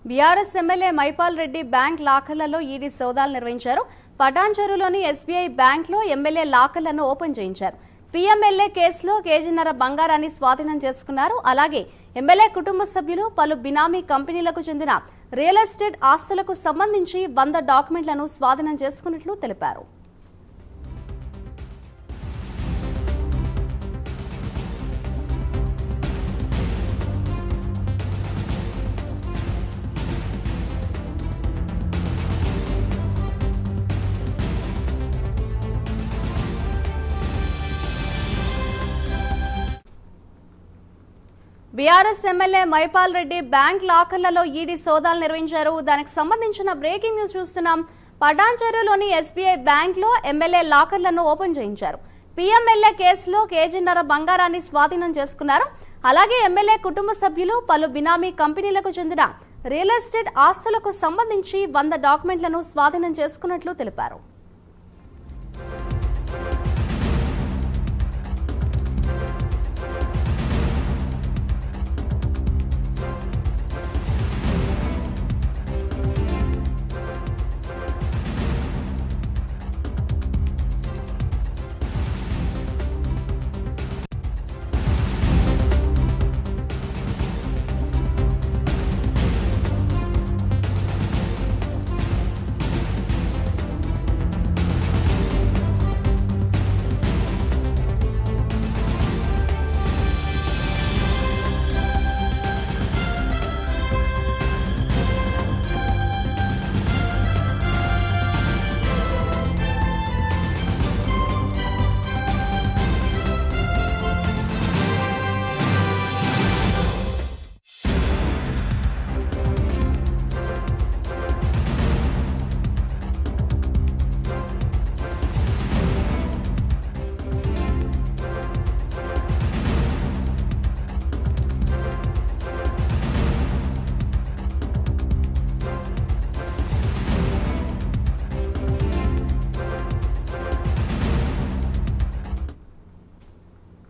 BRS MLA Mahipal Reddy bank లాకర్లలో ED సోదాలు నిర్వహించారు. పటాన్చెరులోని ఎస్బీఐ బ్యాంక్లో ఎమ్మెల్యే లాకర్లను ఓపెన్ చేయించారు. పీఎంఎల్ఏ కేసులో కేజీన్నర బంగారాన్ని స్వాధీనం చేసుకున్నారు. అలాగే ఎమ్మెల్యే కుటుంబ సభ్యులు పలు బినామీ కంపెనీలకు చెందిన రియల్ ఎస్టేట్ ఆస్తులకు సంబంధించి 100 డాక్యుమెంట్లను స్వాధీనం చేసుకున్నట్లు తెలిపారు. BRS MLA Mahipal Reddy bank లాకర్లలో ఈడీ సోదాలు నిర్వహించారు. దానికి సంబంధించిన బ్రేకింగ్ న్యూస్ చూస్తున్నాం. పటాన్చెరులోని ఎస్బీఐ బ్యాంక్లో ఎమ్మెల్యే లాకర్లను ఓపెన్ చేయించారు. పీఎంఎల్ఏ కేసులో కేజీన్నర బంగారాన్ని స్వాధీనం చేసుకున్నారు. అలాగే ఎమ్మెల్యే కుటుంబ సభ్యులు పలు బినామీ కంపెనీలకు చెందిన రియల్ ఎస్టేట్ ఆస్తులకు సంబంధించి 100 డాక్యుమెంట్లను స్వాధీనం చేసుకున్నట్లు తెలిపారు.